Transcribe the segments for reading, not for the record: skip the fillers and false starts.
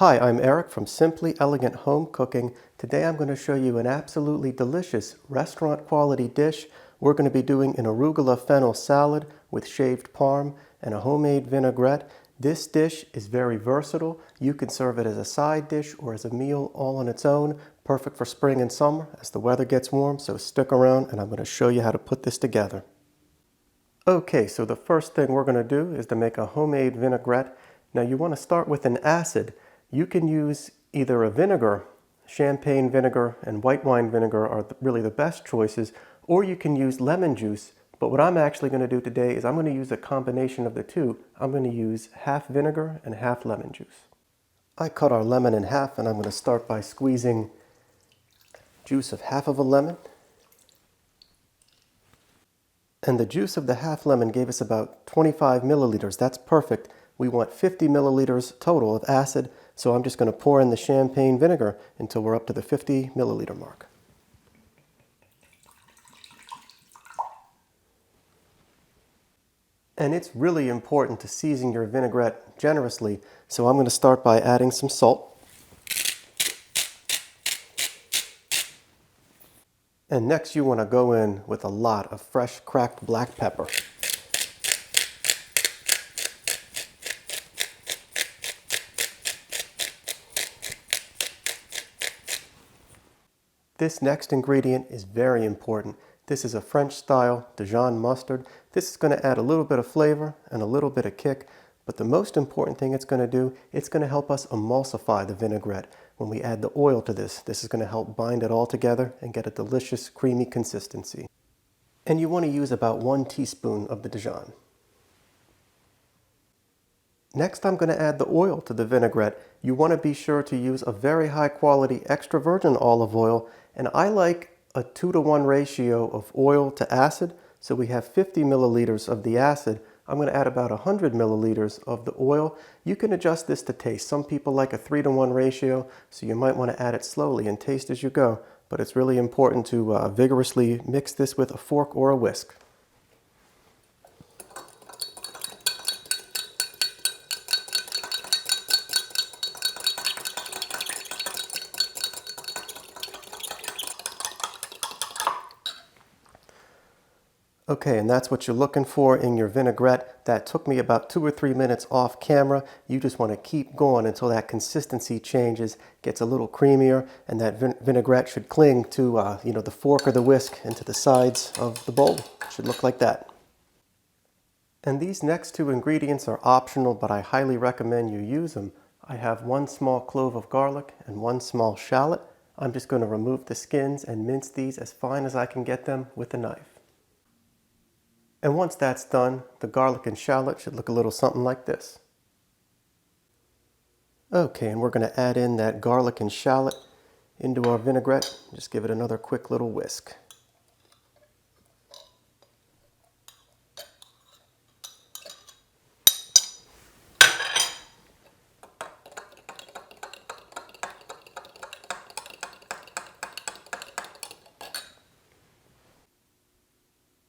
Hi, I'm Eric from Simply Elegant Home Cooking. Today I'm going to show you an absolutely delicious restaurant quality dish. We're going to be doing an arugula fennel salad with shaved parm and a homemade vinaigrette. This dish is very versatile. You can serve it as a side dish or as a meal all on its own. Perfect for spring and summer as the weather gets warm, so stick around and I'm going to show you how to put this together. Okay, so the first thing we're going to do is to make a homemade vinaigrette. Now you want to start with an acid. You can use either a vinegar, champagne vinegar and white wine vinegar are really the best choices, or you can use lemon juice. But what I'm actually going to do today is I'm going to use a combination of the two. I'm going to use half vinegar and half lemon juice. I cut our lemon in half and I'm going to start by squeezing juice of half of a lemon. And the juice of the half lemon gave us about 25 milliliters. That's perfect. We want 50 milliliters total of acid, so I'm just going to pour in the champagne vinegar until we're up to the 50 milliliter mark. And it's really important to season your vinaigrette generously, so I'm going to start by adding some salt. And next you want to go in with a lot of fresh cracked black pepper. This next ingredient is very important. This is a French style Dijon mustard. This is going to add a little bit of flavor and a little bit of kick, but the most important thing it's going to do, it's going to help us emulsify the vinaigrette. When we add the oil to this is going to help bind it all together and get a delicious creamy consistency. And you want to use about 1 teaspoon of the Dijon. Next, I'm going to add the oil to the vinaigrette. You want to be sure to use a very high quality extra virgin olive oil, and I like a 2-to-1 ratio of oil to acid. So we have 50 milliliters of the acid. I'm going to add about 100 milliliters of the oil. You can adjust this to taste. Some people like a 3-to-1 ratio, so you might want to add it slowly and taste as you go. But it's really important to vigorously mix this with a fork or a whisk. Okay, and that's what you're looking for in your vinaigrette. That took me about 2 or 3 minutes off camera. You just want to keep going until that consistency changes, gets a little creamier, and that vinaigrette should cling to the fork or the whisk and to the sides of the bowl. It should look like that. And these next 2 ingredients are optional, but I highly recommend you use them. I have 1 small clove of garlic and 1 small shallot. I'm just going to remove the skins and mince these as fine as I can get them with a knife. And once that's done, the garlic and shallot should look a little something like this. Okay, and we're going to add in that garlic and shallot into our vinaigrette. Just give it another quick little whisk.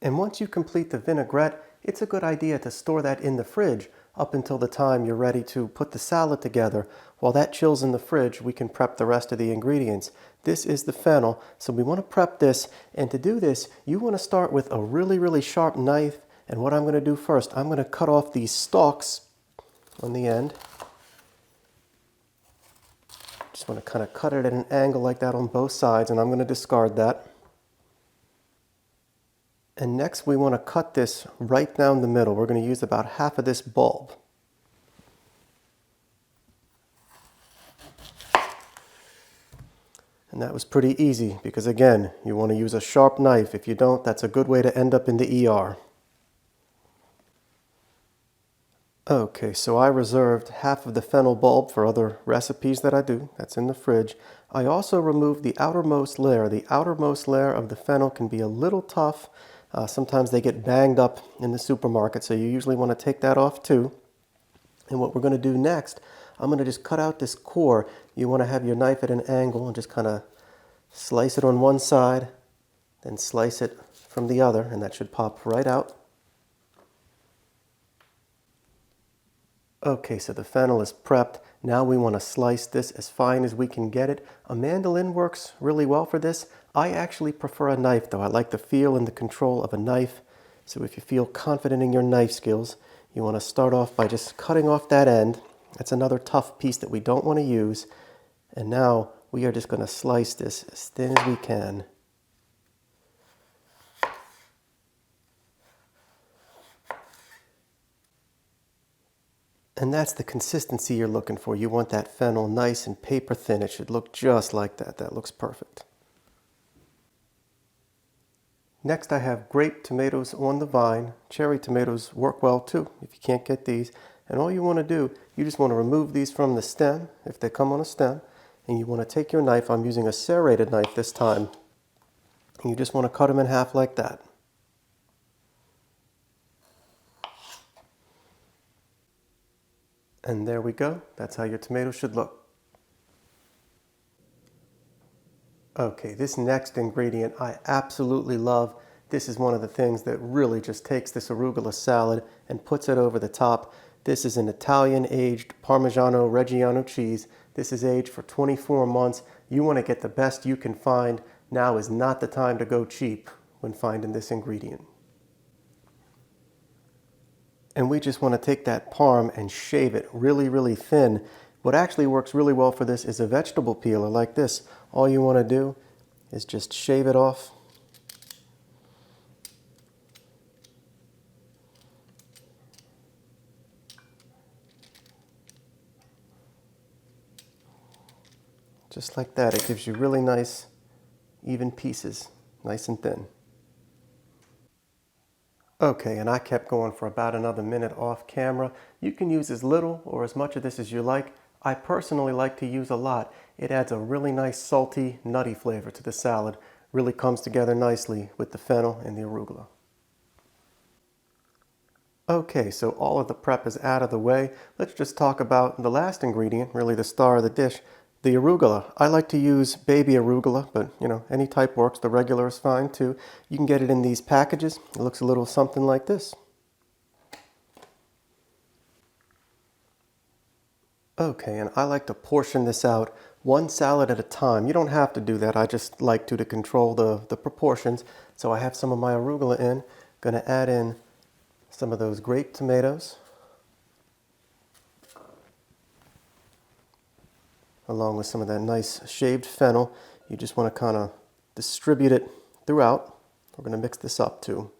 And once you complete the vinaigrette, it's a good idea to store that in the fridge up until the time you're ready to put the salad together. While that chills in the fridge, we can prep the rest of the ingredients. This is the fennel, so we want to prep this. And to do this, you want to start with a really sharp knife. And what I'm going to do first, I'm going to cut off these stalks on the end. Just want to kind of cut it at an angle like that on both sides, and I'm going to discard that. And next we want to cut this right down the middle. We're going to use about half of this bulb. And that was pretty easy because again, you want to use a sharp knife. If you don't, that's a good way to end up in the ER. Okay, so I reserved half of the fennel bulb for other recipes that I do. That's in the fridge. I also removed the outermost layer. The outermost layer of the fennel can be a little tough. Sometimes they get banged up in the supermarket, so you usually want to take that off too. And what we're going to do next, I'm going to just cut out this core. You want to have your knife at an angle and just kind of slice it on one side, then slice it from the other, and that should pop right out. Okay, so the fennel is prepped. Now we want to slice this as fine as we can get it. A mandolin works really well for this. I actually prefer a knife though. I like the feel and the control of a knife. So if you feel confident in your knife skills, you want to start off by just cutting off that end. That's another tough piece that we don't want to use. And now we are just going to slice this as thin as we can. And that's the consistency you're looking for. You want that fennel nice and paper thin. It should look just like that. That looks perfect. Next I have grape tomatoes on the vine. Cherry tomatoes work well too if you can't get these. And all you want to do, you just want to remove these from the stem if they come on a stem. And you want to take your knife, I'm using a serrated knife this time. And you just want to cut them in half like that. And there we go. That's how your tomatoes should look. Okay, this next ingredient I absolutely love. This is one of the things that really just takes this arugula salad and puts it over the top. This is an Italian aged Parmigiano-Reggiano cheese. This is aged for 24 months. You want to get the best you can find. Now is not the time to go cheap when finding this ingredient. And we just want to take that parm and shave it really, really thin. What actually works really well for this is a vegetable peeler like this. All you want to do is just shave it off. Just like that. It gives you really nice, even pieces, nice and thin. Okay, and I kept going for about another minute off camera. You can use as little or as much of this as you like. I personally like to use a lot. It adds a really nice salty, nutty flavor to the salad. Really comes together nicely with the fennel and the arugula. Okay, so all of the prep is out of the way. Let's just talk about the last ingredient, really the star of the dish, the arugula. I like to use baby arugula, but any type works. The regular is fine too. You can get it in these packages. It looks a little something like this. Okay, and I like to portion this out one salad at a time. You don't have to do that. I just like to control the proportions. So I have some of my arugula in. Going to add in some of those grape tomatoes, along with some of that nice shaved fennel. You just want to kind of distribute it throughout. We're going to mix this up too.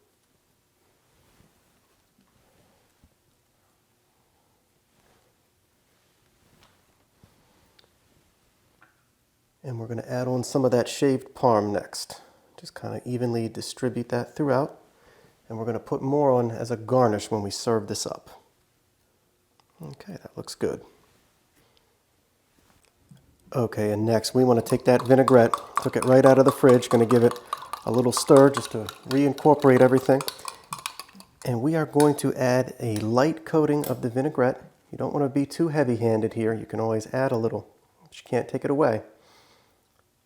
And we're going to add on some of that shaved parm next. Just kind of evenly distribute that throughout. And we're going to put more on as a garnish when we serve this up. Okay, that looks good. Okay, and next we want to take that vinaigrette, took it right out of the fridge, going to give it a little stir just to reincorporate everything. And we are going to add a light coating of the vinaigrette. You don't want to be too heavy-handed here. You can always add a little, but you can't take it away.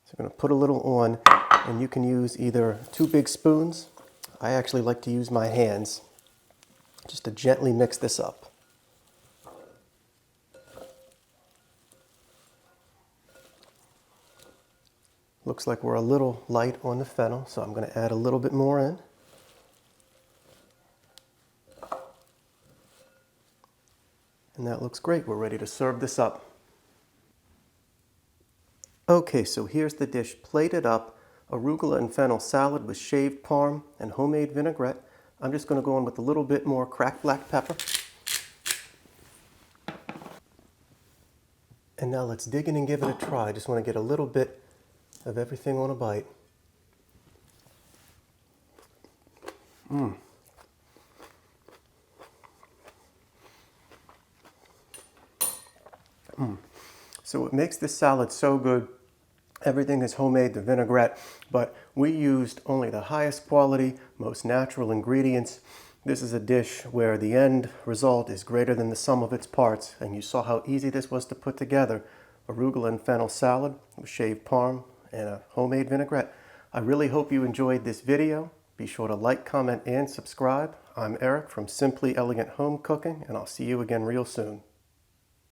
So we're going to put a little on, and you can use either 2 big spoons. I actually like to use my hands just to gently mix this up. Looks like we're a little light on the fennel, so I'm going to add a little bit more in. And that looks great. We're ready to serve this up. Okay, so here's the dish plated up. Arugula and fennel salad with shaved parm and homemade vinaigrette. I'm just going to go in with a little bit more cracked black pepper. And now let's dig in and give it a try. I just want to get a little bit of everything on a bite. So what makes this salad so good, everything is homemade, the vinaigrette, but we used only the highest quality, most natural ingredients. This is a dish where the end result is greater than the sum of its parts, and you saw how easy this was to put together. Arugula and fennel salad with shaved parm and a homemade vinaigrette. I really hope you enjoyed this video. Be sure to like, comment, and subscribe. I'm Eric from Simply Elegant Home Cooking, and I'll see you again real soon.